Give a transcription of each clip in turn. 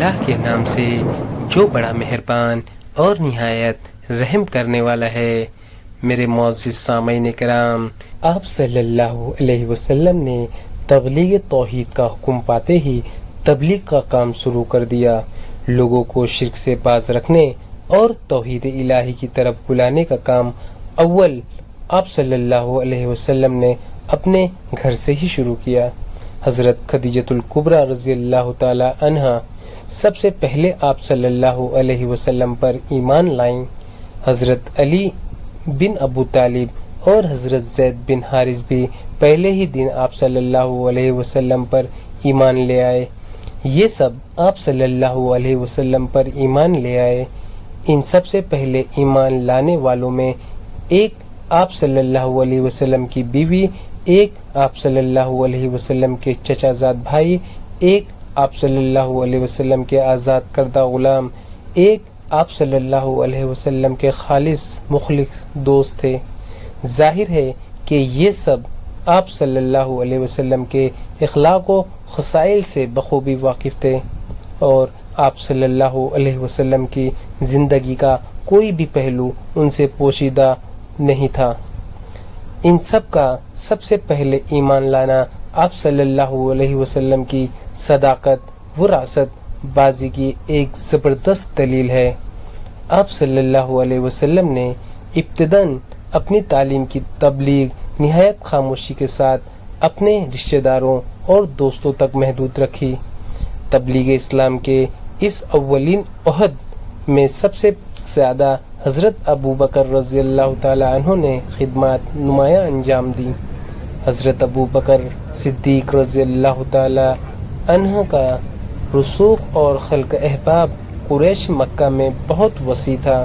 اللہ کے نام سے جو بڑا مہربان اور نہایت رحم کرنے والا ہے۔ میرے معزز سامعین کرام، آپ صلی اللہ علیہ وسلم نے تبلیغ توحید کا حکم پاتے ہی تبلیغ کا کام شروع کر دیا۔ لوگوں کو شرک سے باز رکھنے اور توحید الہی کی طرف بلانے کا کام اول آپ صلی اللہ علیہ وسلم نے اپنے گھر سے ہی شروع کیا۔ حضرت خدیجۃ الکبریٰ رضی اللہ تعالی عنہا سب سے پہلے آپ صلی اللہ علیہ وسلم پر ایمان لائیں۔ حضرت علی بن ابو طالب اور حضرت زید بن حارث بھی پہلے ہی دن آپ صلی اللہ علیہ وسلم پر ایمان لے آئے۔ یہ سب آپ صلی اللہ علیہ وسلم پر ایمان لے آئے۔ ان سب سے پہلے ایمان لانے والوں میں ایک آپ صلی اللہ علیہ وسلم کی بیوی، ایک آپ صلی اللہ علیہ وسلم کے چچا زاد بھائی، ایک آپ صلی اللہ علیہ وسلم کے آزاد کردہ غلام، ایک آپ صلی اللہ علیہ وسلم کے خالص مخلص دوست تھے۔ ظاہر ہے کہ یہ سب آپ صلی اللہ علیہ وسلم کے اخلاق و خصائل سے بخوبی واقف تھے، اور آپ صلی اللہ علیہ وسلم کی زندگی کا کوئی بھی پہلو ان سے پوشیدہ نہیں تھا۔ ان سب کا سب سے پہلے ایمان لانا آپ صلی اللہ علیہ وسلم کی صداقت و راست بازی کی ایک زبردست دلیل ہے۔ آپ صلی اللہ علیہ وسلم نے ابتداً اپنی تعلیم کی تبلیغ نہایت خاموشی کے ساتھ اپنے رشتہ داروں اور دوستوں تک محدود رکھی۔ تبلیغ اسلام کے اس اولین عہد میں سب سے زیادہ حضرت ابو بکر رضی اللہ تعالی عنہ نے خدمات نمایاں انجام دی۔ حضرت ابو بکر صدیق رضی اللہ تعالی عنہ کا رسوخ اور خلق احباب قریش مکہ میں بہت وسیع تھا۔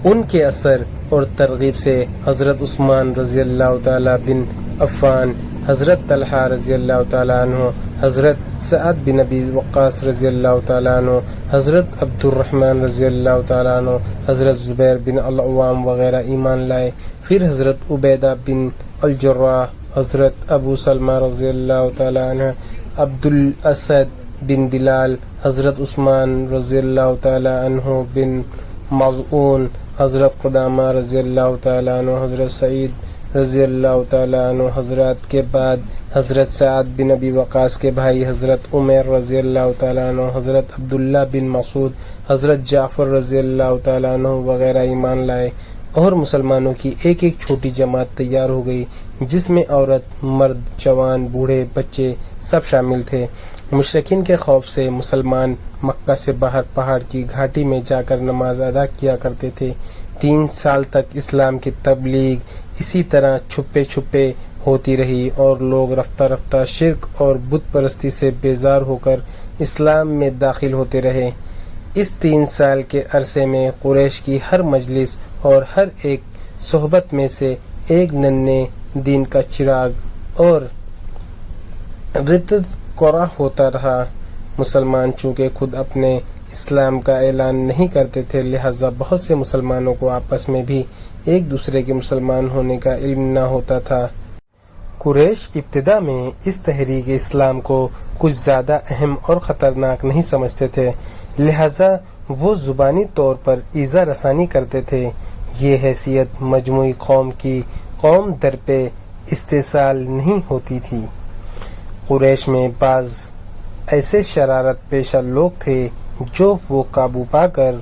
ان کے اثر اور ترغیب سے حضرت عثمان رضی اللہ تعالی بن عفان، حضرت طلحہ رضی اللہ تعالی عنہ، حضرت سعد بن ابی وقاص رضی اللہ تعالی عنہ، حضرت عبد الرحمن رضی اللہ تعالی عنہ، حضرت زبیر بن العوام وغیرہ ایمان لائے۔ پھر حضرت عبیدہ بن الجراح، حضرت ابو سلمہ رضی اللہ تعالی عنہ، عبد الاسد بن بلال، حضرت عثمان رضی اللہ تعالی عنہ بن مظعون، حضرت قدامہ رضی اللہ تعالی عنہ، حضرت سعید رضی اللہ تعالی عنہ، حضرات کے بعد حضرت سعد بن ابی وقاص کے بھائی حضرت عمر رضی اللہ تعالی عنہ، حضرت عبداللہ بن مسعود، حضرت جعفر رضی اللہ تعالی عنہ وغیرہ ایمان لائے، اور مسلمانوں کی ایک ایک چھوٹی جماعت تیار ہو گئی جس میں عورت، مرد، جوان، بوڑھے، بچے سب شامل تھے۔ مشرکین کے خوف سے مسلمان مکہ سے باہر پہاڑ کی گھاٹی میں جا کر نماز ادا کیا کرتے تھے۔ 3 سال تک اسلام کی تبلیغ اسی طرح چھپے چھپے ہوتی رہی، اور لوگ رفتہ رفتہ شرک اور بت پرستی سے بیزار ہو کر اسلام میں داخل ہوتے رہے۔ اس 3 سال کے عرصے میں قریش کی ہر مجلس اور ہر ایک صحبت میں سے ایک ننھے دین کا چراغ اور ردت قرا ہوتا رہا۔ مسلمان چونکہ خود اپنے اسلام کا اعلان نہیں کرتے تھے، لہذا بہت سے مسلمانوں کو آپس میں بھی ایک دوسرے کے مسلمان ہونے کا علم نہ ہوتا تھا۔ قریش ابتدا میں اس تحریک اسلام کو کچھ زیادہ اہم اور خطرناک نہیں سمجھتے تھے، لہذا وہ زبانی طور پر ایذا رسانی کرتے تھے۔ یہ حیثیت مجموعی قوم کی قوم در پہ استحصال نہیں ہوتی تھی۔ قریش میں بعض ایسے شرارت پیشہ لوگ تھے جو وہ قابو پا کر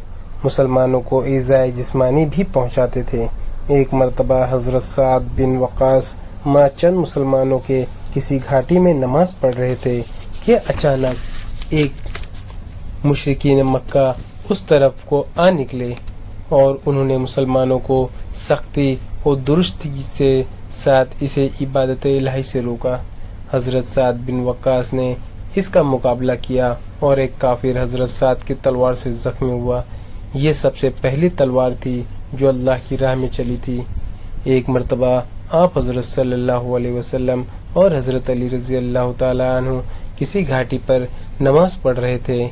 مسلمانوں کو ایذائے جسمانی بھی پہنچاتے تھے۔ ایک مرتبہ حضرت سعد بن وقاص مع چند مسلمانوں کے کسی گھاٹی میں نماز پڑھ رہے تھے کہ اچانک ایک مشرکین مکہ اس طرف کو آ نکلے، اور انہوں نے مسلمانوں کو سختی اور درستی سے ساتھ اسے عبادت الہی سے روکا۔ حضرت سعد بن وقاص نے اس کا مقابلہ کیا، اور ایک کافر حضرت سعد کی تلوار سے زخمی ہوا۔ یہ سب سے پہلی تلوار تھی جو اللہ کی راہ میں چلی تھی۔ ایک مرتبہ آپ حضرت صلی اللہ علیہ وسلم اور حضرت علی رضی اللہ تعالی عنہ کسی گھاٹی پر نماز پڑھ رہے تھے۔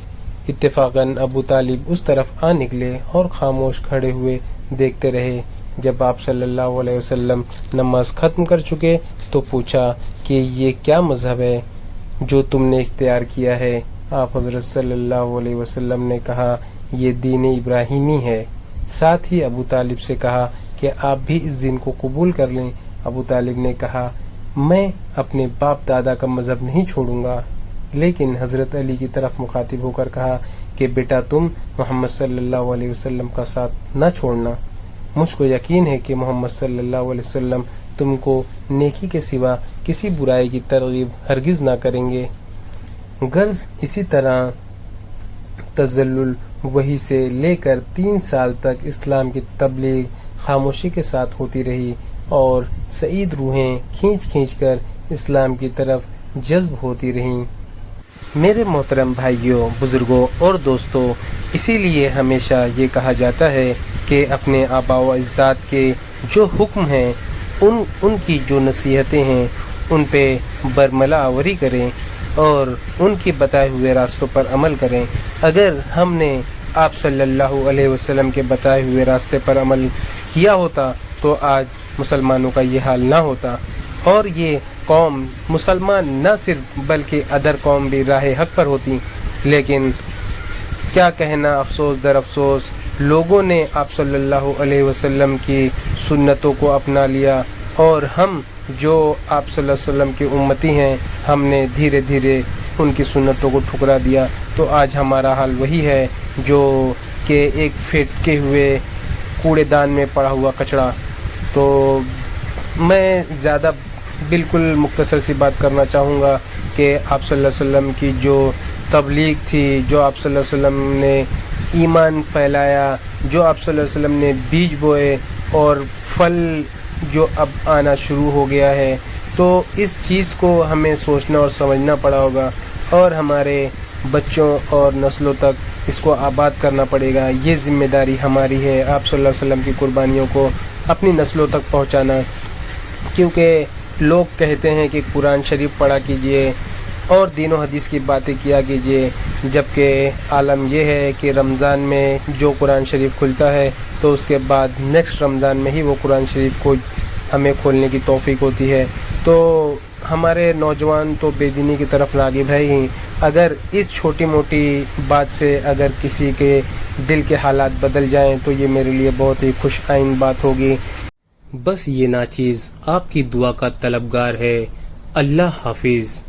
اتفاقاً ابو طالب اس طرف آ نکلے اور خاموش کھڑے ہوئے دیکھتے رہے۔ جب آپ صلی اللہ علیہ وسلم نماز ختم کر چکے تو پوچھا کہ یہ کیا مذہب ہے جو تم نے اختیار کیا ہے؟ آپ حضرت صلی اللہ علیہ وسلم نے کہا یہ دین ابراہیمی ہے۔ ساتھ ہی ابو طالب سے کہا کہ آپ بھی اس دین کو قبول کر لیں۔ ابو طالب نے کہا میں اپنے باپ دادا کا مذہب نہیں چھوڑوں گا، لیکن حضرت علی کی طرف مخاطب ہو کر کہا کہ بیٹا تم محمد صلی اللہ علیہ وسلم کا ساتھ نہ چھوڑنا، مجھ کو یقین ہے کہ محمد صلی اللہ علیہ وسلم تم کو نیکی کے سوا کسی برائی کی ترغیب ہرگز نہ کریں گے۔ غرض اسی طرح تزلل وحی سے لے کر 3 سال تک اسلام کی تبلیغ خاموشی کے ساتھ ہوتی رہی اور سعید روحیں کھینچ کھینچ کر اسلام کی طرف جذب ہوتی رہیں۔ میرے محترم بھائیوں، بزرگوں اور دوستوں، اسی لیے ہمیشہ یہ کہا جاتا ہے کہ اپنے آباء و اجداد کے جو حکم ہیں، ان کی جو نصیحتیں ہیں، ان پہ برملا آوری کریں اور ان کی بتائے ہوئے راستوں پر عمل کریں۔ اگر ہم نے آپ صلی اللہ علیہ وسلم کے بتائے ہوئے راستے پر عمل کیا ہوتا تو آج مسلمانوں کا یہ حال نہ ہوتا، اور یہ قوم مسلمان نہ صرف بلکہ ادر قوم بھی راہ حق پر ہوتی۔ لیکن کیا کہنا، افسوس در افسوس، لوگوں نے آپ صلی اللہ علیہ وسلم کی سنتوں کو اپنا لیا اور ہم جو آپ صلی اللہ علیہ وسلم کی امتی ہیں، ہم نے دھیرے دھیرے ان کی سنتوں کو ٹھکرا دیا۔ تو آج ہمارا حال وہی ہے جو کہ ایک پھینکے ہوئے کوڑے دان میں پڑا ہوا کچڑا۔ تو میں زیادہ بالکل مختصر سی بات کرنا چاہوں گا کہ آپ صلی اللہ علیہ وسلم کی جو تبلیغ تھی، جو آپ صلی اللہ علیہ وسلم نے ایمان پھیلایا، جو آپ صلی اللہ علیہ وسلم نے بیج بوئے اور پھل جو اب آنا شروع ہو گیا ہے، تو اس چیز کو ہمیں سوچنا اور سمجھنا پڑا ہوگا اور ہمارے بچوں اور نسلوں تک اس کو آباد کرنا پڑے گا۔ یہ ذمہ داری ہماری ہے، آپ صلی اللہ علیہ وسلم کی قربانیوں کو اپنی نسلوں تک پہنچانا، کیونکہ لوگ کہتے ہیں کہ قرآن شریف پڑھا کیجئے اور دین و حدیث کی باتیں کیا کیجئے، جبکہ عالم یہ ہے کہ رمضان میں جو قرآن شریف کھلتا ہے تو اس کے بعد نیکسٹ رمضان میں ہی وہ قرآن شریف کو ہمیں کھولنے کی توفیق ہوتی ہے۔ تو ہمارے نوجوان تو بے دینی کی طرف راغب ہے ہی۔ اگر اس چھوٹی موٹی بات سے اگر کسی کے دل کے حالات بدل جائیں تو یہ میرے لیے بہت ہی خوش آئند بات ہوگی۔ بس یہ ناچیز آپ کی دعا کا طلبگار ہے۔ اللہ حافظ۔